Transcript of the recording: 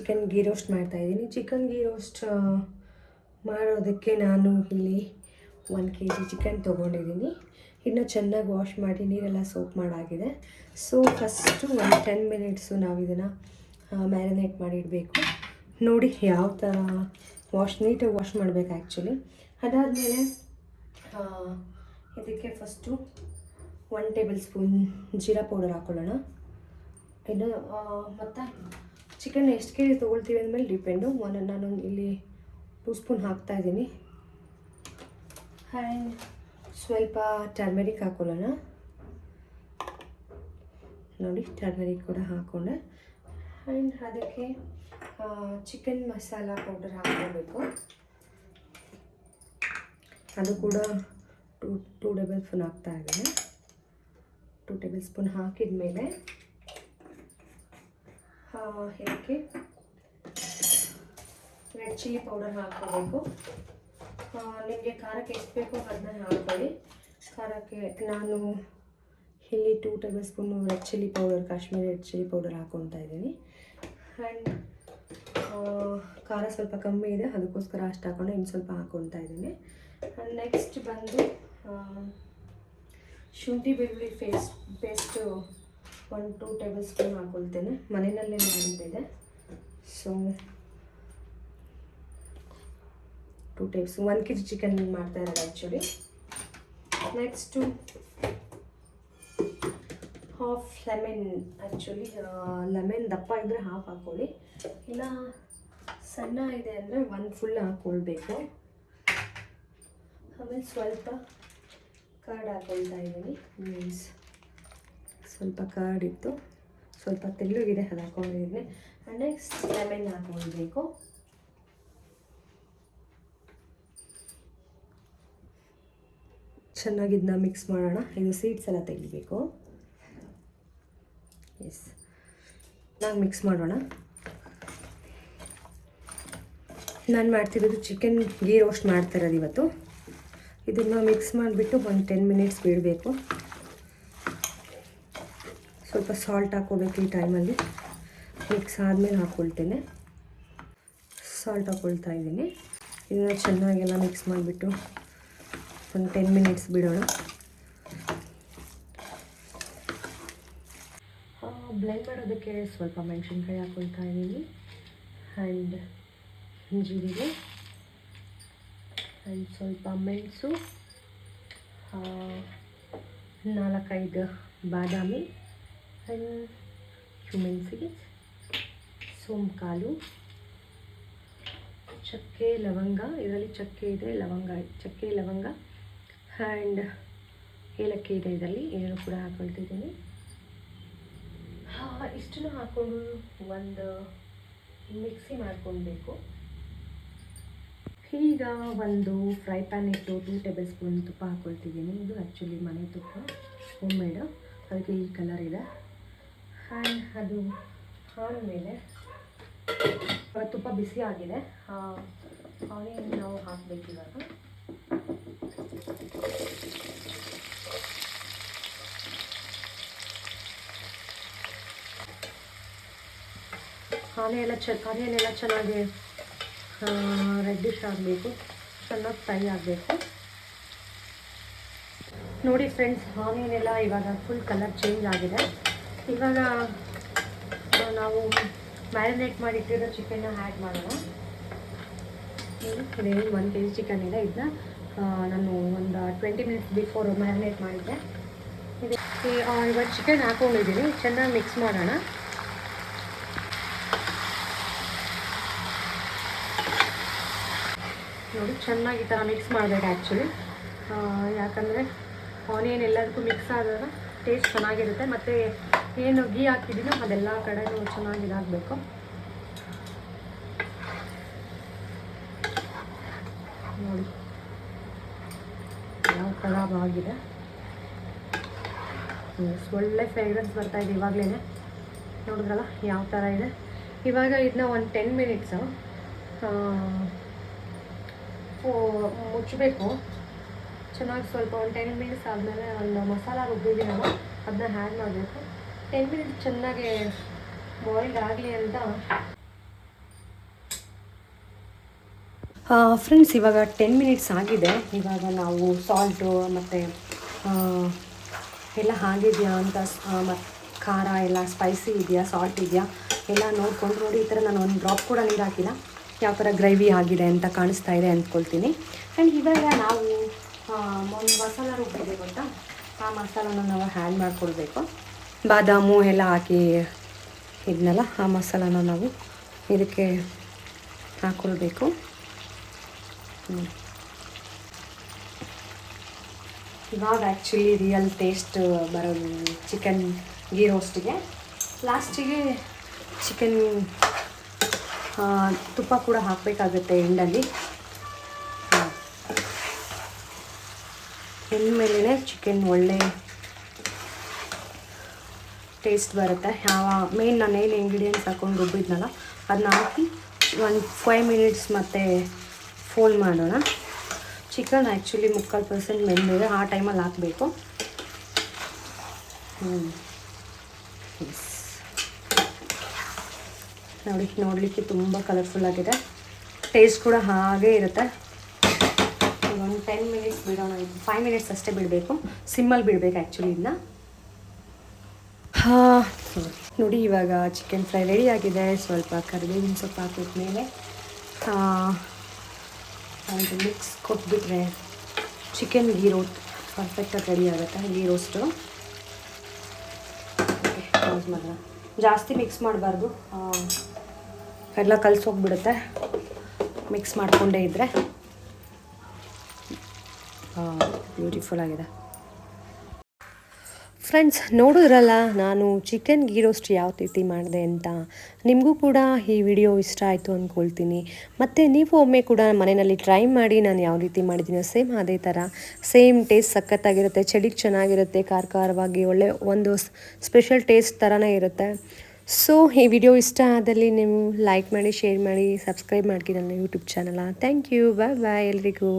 Chicken ghee roast ಮಾಡ್ತಾಯಿದ್ದೀನಿ. Chicken ghee roast ಮಾಡೋದಕ್ಕೆ ನಾನು ಇಲ್ಲಿ 1 kg ಚಿಕನ್ ತೊಗೊಂಡಿದ್ದೀನಿ. ಇನ್ನು ಚೆನ್ನಾಗಿ ವಾಶ್ ಮಾಡಿ ನೀರೆಲ್ಲ ಸೋಪ್ ಮಾಡಾಗಿದೆ. ಸೊ ಫಸ್ಟು ಒಂದು 10 ಮಿನಿಟ್ಸು ನಾವು ಇದನ್ನು ಮ್ಯಾರಿನೇಟ್ ಮಾಡಿಡಬೇಕು. ನೋಡಿ ಯಾವ ಥರ ನೀಟಾಗಿ ವಾಶ್ ಮಾಡಬೇಕು ಆ್ಯಕ್ಚುಲಿ. ಅದಾದಮೇಲೆ ಇದಕ್ಕೆ first 1 table spoon jeera powder ಹಾಕ್ಕೊಳ್ಳೋಣ. ಇನ್ನು ಮತ್ತು ಚಿಕನ್ ಎಷ್ಟು ಕೆ ಜಿ ತೊಗೊಳ್ತೀವಿ ಅಂದಮೇಲೆ ಡಿಪೆಂಡು. ನಾನು ಇಲ್ಲಿ 2 ಸ್ಪೂನ್ ಹಾಕ್ತಾಯಿದ್ದೀನಿ. ಆ್ಯಂಡ್ ಸ್ವಲ್ಪ ಟರ್ಮೆರಿಕ್ ಹಾಕ್ಕೊಳ್ಳೋಣ. ನೋಡಿ ಟರ್ಮೆರಿಕ್ ಕೂಡ ಹಾಕ್ಕೊಂಡೆ. ಆ್ಯಂಡ್ ಅದಕ್ಕೆ ಚಿಕನ್ ಮಸಾಲ ಪೌಡರ್ ಹಾಕ್ಕೊಳ್ಬೇಕು. ಅದು ಕೂಡ 2 ಟೇಬಲ್ ಸ್ಪೂನ್ ಹಾಕ್ತಾಯಿದ್ದೀನಿ. 2 ಟೇಬಲ್ ಸ್ಪೂನ್ ಹಾಕಿದ ಮೇಲೆ ಇದಕ್ಕೆ ರೆಡ್ ಚಿಲ್ಲಿ ಪೌಡರ್ ಹಾಕ್ಕೋಬೇಕು. ನಿಮಗೆ ಖಾರಕ್ಕೆ ಎಷ್ಟು ಬೇಕೋ ಅದನ್ನ ಹಾಕ್ಕೊಳ್ಳಿ. ಖಾರಕ್ಕೆ ನಾನು ಇಲ್ಲಿ 2 table spoon red chilli powder, Kashmiri red chilli powder ಹಾಕ್ಕೊತಾ ಇದ್ದೀನಿ. ಆ್ಯಂಡ್ ಖಾರ ಸ್ವಲ್ಪ ಕಮ್ಮಿ ಇದೆ, ಅದಕ್ಕೋಸ್ಕರ ಅಷ್ಟು ಹಾಕ್ಕೊಂಡು ಇನ್ನು ಸ್ವಲ್ಪ ಹಾಕ್ಕೊತಾ ಇದ್ದೀನಿ. ಆ್ಯಂಡ್ ನೆಕ್ಸ್ಟ್ ಬಂದು ಶುಂಠಿ ಬೆಳ್ಳುಳ್ಳಿ ಪೇಸ್ಟು 1-2 ಟೇಬಲ್ ಸ್ಪೂನ್ ಹಾಕ್ಕೊಳ್ತೇನೆ. ಮನೆಯಲ್ಲೇ ಮಾಡಿದ್ದಿದೆ. So 2 tablespoon, 1 kg chicken ಮಾಡ್ತಾ ಇರೋದು actually. Next half lemon. Actually lemon ದಪ್ಪ ಇದ್ದರೆ ಹಾಫ್ ಹಾಕ್ಕೊಳ್ಳಿ, ಇಲ್ಲ ಸಣ್ಣ ಇದೆ ಅಂದರೆ 1 ಫುಲ್ ಹಾಕ್ಕೊಳ್ಬೇಕು. ಆಮೇಲೆ ಸ್ವಲ್ಪ ಕರ್ಡ್ ಹಾಕ್ಕೊಳ್ತಾ ಇದ್ದೀನಿ. ಮೀನ್ಸ್ ಸ್ವಲ್ಪ ಕರ್ಡ್ ಇತ್ತು, ಸ್ವಲ್ಪ ತೆಳ್ಳಗಿದೆ, ಅದು ಹಾಕ್ಕೊಂಡಿದ್ದೀನಿ. ಆ್ಯಂಡ್ ನೆಕ್ಸ್ಟ್ ಲೆಮನ್ ಹಾಕ್ಕೊಳ್ಬೇಕು. ಚೆನ್ನಾಗಿ ಇದನ್ನ ಮಿಕ್ಸ್ ಮಾಡೋಣ. ಇದು ಸೀಡ್ಸ್ ಎಲ್ಲ ತೆಗಿಬೇಕು. ಎಸ್, ಚೆನ್ನಾಗಿ ಮಿಕ್ಸ್ ಮಾಡೋಣ. ನಾನು ಮಾಡ್ತಿರೋದು ಚಿಕನ್ ಗೀ ರೋಸ್ಟ್ ಮಾಡ್ತಿರೋದು ಇವತ್ತು. ಇದನ್ನು ಮಿಕ್ಸ್ ಮಾಡಿಬಿಟ್ಟು ಒಂದು 10 ಮಿನಿಟ್ಸ್ ಬಿಡಬೇಕು. ಸ್ವಲ್ಪ ಸಾಲ್ಟ್ ಹಾಕ್ಕೋಬೇಕು ಈ ಟೈಮಲ್ಲಿ. ಮಿಕ್ಸ್ ಆದಮೇಲೆ ಹಾಕ್ಕೊಳ್ತೇನೆ. ಸಾಲ್ಟ್ ಹಾಕ್ಕೊಳ್ತಾ ಇದ್ದೀನಿ. ಇದನ್ನು ಚೆನ್ನಾಗೆಲ್ಲ ಮಿಕ್ಸ್ ಮಾಡಿಬಿಟ್ಟು ಒಂದು 10 ಮಿನಿಟ್ಸ್ ಬಿಡೋಣ. ಬ್ಲೆಂಡ್ ಮಾಡೋದಕ್ಕೆ ಸ್ವಲ್ಪ ಮೆಣಸಿನ್ಕಾಯಿ ಹಾಕ್ಕೊಳ್ತಾ ಇದ್ದೀನಿ. ಆ್ಯಂಡ್ ಜೀರಿಗೆ, ಆ್ಯಂಡ್ ಸ್ವಲ್ಪ ಮೆಣಸು, 4-5 ಬಾದಾಮಿ, ಆ್ಯಂಡ್ ಕ್ಯುಮಿನ್ ಸೀಡ್ಸ್, ಸೋಂಕಾಲು, ಚಕ್ಕೆ ಲವಂಗ. ಇದರಲ್ಲಿ ಚಕ್ಕೆ ಇದೆ, ಚಕ್ಕೆ ಲವಂಗ ಆ್ಯಂಡ್ ಏಲಕ್ಕಿ ಇದೆ. ಇದರಲ್ಲಿ ಏನು ಕೂಡ ಹಾಕ್ಕೊಳ್ತಿದ್ದೀನಿ. ಇಷ್ಟನ್ನು ಹಾಕ್ಕೊಂಡು ಒಂದು ಮಿಕ್ಸಿ ಮಾಡ್ಕೊಳ್ಬೇಕು. ಈಗ ಒಂದು ಫ್ರೈ ಪ್ಯಾನ್ ಇಟ್ಟು 2 ಟೇಬಲ್ ಸ್ಪೂನ್ ತುಪ್ಪ ಹಾಕ್ಕೊಳ್ತಿದ್ದೀನಿ. ಇದು ಆ್ಯಕ್ಚುಲಿ ಮನೆ ತುಪ್ಪ, ಹೋಮ್ ಮೇಡು, ಅದಕ್ಕೆ ಈ ಕಲರ್ ಇದೆ. ಆ್ಯಂಡ್ ಅದು ಆದಮೇಲೆ ತುಪ್ಪ ಬಿಸಿ ಆಗಿದೆ. ಆನಿಯನ್ ನಾವು ಹಾಕಬೇಕು ಇವಾಗ. ಆನಿಯನ್ ಎಲ್ಲ ಚೆನ್ನಾಗಿ ರೆಡ್ಡಿಶ್ ಆಗಬೇಕು, ಚೆನ್ನಾಗಿ ಫ್ರೈ ಆಗಬೇಕು. ನೋಡಿ ಫ್ರೆಂಡ್ಸ್, ಆನಿಯನ್ ಎಲ್ಲ ಇವಾಗ ಫುಲ್ ಕಲರ್ ಚೇಂಜ್ ಆಗಿದೆ. ಇವಾಗ ನಾವು ಮ್ಯಾರಿನೇಟ್ ಮಾಡಿಟ್ಟಿರೋ ಚಿಕನ್ನ ಆ್ಯಡ್ ಮಾಡೋಣ. ಇದೇ 1 kg ಚಿಕನ್ ಇದೆ. ಇದನ್ನ ನಾನು ಒಂದು 20 ಮಿನಿಟ್ಸ್ ಬಿಫೋರ್ ಮ್ಯಾರಿನೇಟ್ ಮಾಡಿದ್ದೆ. ಇವಾಗ ಚಿಕನ್ ಹಾಕ್ಕೊಂಡಿದ್ದೀನಿ. ಚೆನ್ನಾಗಿ ಮಿಕ್ಸ್ ಮಾಡೋಣ. ನೋಡಿ ಚೆನ್ನಾಗಿ ಈ ಥರ ಮಿಕ್ಸ್ ಮಾಡಬೇಕು ಆ್ಯಕ್ಚುಲಿ. ಯಾಕಂದರೆ ಆನಿಯನ್ ಎಲ್ಲದಕ್ಕೂ ಮಿಕ್ಸ್ ಆದಾಗ ಟೇಸ್ಟ್ ಚೆನ್ನಾಗಿರುತ್ತೆ. ಮತ್ತು ಏನು ಗೀ ಹಾಕ್ತಿದ್ದೀನೋ ಅದೆಲ್ಲ ಕಡೆಯೂ ಚೆನ್ನಾಗಿ ಇದಾಗಬೇಕು. ನೋಡಿ ಯಾವ ಕಬಾಬ್ ಆಗಿದೆ. ಒಳ್ಳೆ ಫ್ರೇಗ್ರೆನ್ಸ್ ಬರ್ತಾಯಿದೆ ಇವಾಗಲೇ. ನೋಡಿದ್ರಲ್ಲ ಯಾವ ಥರ ಇದೆ. ಇವಾಗ ಇದನ್ನ ಒಂದು 10 ಮಿನಿಟ್ಸು ಮುಚ್ಚಬೇಕು ಚೆನ್ನಾಗಿ. ಸ್ವಲ್ಪ ಒಂದು 10 ಮಿನಿಟ್ಸ್ ಆದಮೇಲೆ ಒಂದು ಮಸಾಲ ರುಬ್ಬಿದ್ದೀನಲ್ಲ ಅದನ್ನ ಆ್ಯಡ್ ಮಾಡಬೇಕು. 10 ಮಿನಿಟ್ಸ್ ಚೆನ್ನಾಗಿ ಬಾಯ್ಲ್ಡ್ ಆಗಲಿ ಅಂತ ಫ್ರೆಂಡ್ಸ್, ಇವಾಗ 10 ಮಿನಿಟ್ಸ್ ಆಗಿದೆ. ಇವಾಗ ನಾವು ಸಾಲ್ಟು ಮತ್ತು ಎಲ್ಲ ಆಗಿದೆಯಾ ಅಂತ, ಮತ್ತು ಖಾರ ಎಲ್ಲ ಸ್ಪೈಸಿ ಇದೆಯಾ, ಸಾಲ್ಟ್ ಇದೆಯಾ ಎಲ್ಲ ನೋಡ್ಕೊಂಡು ನೋಡಿ. ಈ ಥರ ನಾನು ಒಂದು ಡ್ರಾಪ್ ಕೂಡ ನೀರು ಹಾಕಿಲ್ಲ. ಯಾವ ಥರ ಗ್ರೇವಿ ಆಗಿದೆ ಅಂತ ಕಾಣಿಸ್ತಾ ಇದೆ ಅಂದ್ಕೊಳ್ತೀನಿ. ಆ್ಯಂಡ್ ಇವಾಗ ನಾವು ಒಂದು ಮಸಾಲ ರುಬ್ಬಿದೆ ಗೊತ್ತಾ, ಆ ಮಸಾಲನ ನಾವು ಆ್ಯಡ್ ಮಾಡಿಕೊಳ್ಬೇಕು. ಬಾದಾಮು ಎಲ್ಲ ಹಾಕಿ ಇದನ್ನೆಲ್ಲ ಆ ಮಸಾಲನ ನಾವು ಇದಕ್ಕೆ ಹಾಕ್ಕೊಳ್ಬೇಕು. ಇವಾಗ ಆ್ಯಕ್ಚುಲಿ ರಿಯಲ್ ಟೇಸ್ಟ್ ಬರೋದು ಚಿಕನ್ ಗೀ ರೋಸ್ಟಿಗೆ. ಲಾಸ್ಟಿಗೆ ಚಿಕನ್ ತುಪ್ಪ ಕೂಡ ಹಾಕಬೇಕಾಗುತ್ತೆ ಎಂಡಲ್ಲಿ. ಮೇಲೆ ಚಿಕನ್ ಒಳ್ಳೆ ಟೇಸ್ಟ್ ಬರುತ್ತೆ. ಮೇನ್ ನಾನು ಏನು ಇಂಗ್ರೀಡಿಯೆಂಟ್ಸ್ ಹಾಕ್ಕೊಂಡು ರುಬ್ಬಿದ್ನಲ್ಲ ಅದನ್ನ ಹಾಕಿ ಒಂದು 5 ಮಿನಿಟ್ಸ್ ಮತ್ತೆ ಫೋಲ್ಡ್ ಮಾಡೋಣ. ಚಿಕನ್ ಆ್ಯಕ್ಚುಲಿ 3/4% ಬೆಂದಿದೆ, ಆ ಟೈಮಲ್ಲಿ ಹಾಕಬೇಕು. ನೋಡಲಿಕ್ಕೆ ತುಂಬ ಕಲರ್ಫುಲ್ಲಾಗಿದೆ, ಟೇಸ್ಟ್ ಕೂಡ ಹಾಗೇ ಇರುತ್ತೆ. ಒಂದು 10 ಮಿನಿಟ್ಸ್ ಬಿಡೋಣ. 5 ಮಿನಿಟ್ಸ್ ಅಷ್ಟೇ ಬಿಡಬೇಕು, ಸಿಮ್ಮಲ್ಲಿ ಬಿಡಬೇಕು ಆ್ಯಕ್ಚುಲಿ ಇದನ್ನ. ನೋಡಿ, ಇವಾಗ ಚಿಕನ್ ಫ್ರೈ ರೆಡಿ ಆಗಿದೆ. ಸ್ವಲ್ಪ ಕರಿಬೇವಿನ ಸೊಪ್ಪು ಹಾಕಿದ್ಮೇಲೆ ಒಂದು ಮಿಕ್ಸ್ ಕೊಟ್ಬಿಟ್ರೆ ಚಿಕನ್ ಗೀ ರೋಸ್ಟ್ ಪರ್ಫೆಕ್ಟಾಗಿ ರೆಡಿ ಆಗುತ್ತೆ. ಗೀ ರೋಸ್ಟು ಕ್ಲೋಸ್ ಮಾಡೋಣ. ಜಾಸ್ತಿ ಮಿಕ್ಸ್ ಮಾಡಬಾರ್ದು, ಎಲ್ಲ ಕಲಸೋಗ್ಬಿಡುತ್ತೆ ಮಿಕ್ಸ್ ಮಾಡಿಕೊಂಡೇ ಇದ್ದರೆ. ಬ್ಯೂಟಿಫುಲ್ ಆಗಿದೆ ಫ್ರೆಂಡ್ಸ್. ನೋಡಿದ್ರಲ್ಲ ನಾನು ಚಿಕನ್ ಗೀ ರೋಸ್ಟ್ ಯಾವ ರೀತಿ ಮಾಡಿದೆ ಅಂತ. ನಿಮಗೂ ಕೂಡ ಈ ವಿಡಿಯೋ ಇಷ್ಟ ಆಯಿತು ಅಂದ್ಕೊಳ್ತೀನಿ. ಮತ್ತು ನೀವು ಒಮ್ಮೆ ಕೂಡ ಮನೆಯಲ್ಲಿ ಟ್ರೈ ಮಾಡಿ ನಾನು ಯಾವ ರೀತಿ ಮಾಡಿದ್ದೀನೋ ಸೇಮ್ ಅದೇ ಥರ ಸೇಮ್ ಟೇಸ್ಟ್ ಸಖತ್ತಾಗಿರುತ್ತೆ. ಚಳಿಗೆ ಚೆನ್ನಾಗಿರುತ್ತೆ, ಖಾರವಾಗಿ ಒಳ್ಳೆ ಒಂದು ಸ್ಪೆಷಲ್ ಟೇಸ್ಟ್ ಥರನೇ ಇರುತ್ತೆ. ಸೊ ಈ ವಿಡಿಯೋ ಇಷ್ಟ ಆದಲ್ಲಿ ನೀವು ಲೈಕ್ ಮಾಡಿ, ಶೇರ್ ಮಾಡಿ, ಸಬ್ಸ್ಕ್ರೈಬ್ ಮಾಡ್ತೀನಿ ನನ್ನ ಯೂಟ್ಯೂಬ್ ಚಾನಲ. ಥ್ಯಾಂಕ್ ಯು, ಬಾಯ್ ಬಾಯ್ ಎಲ್ರಿಗೂ.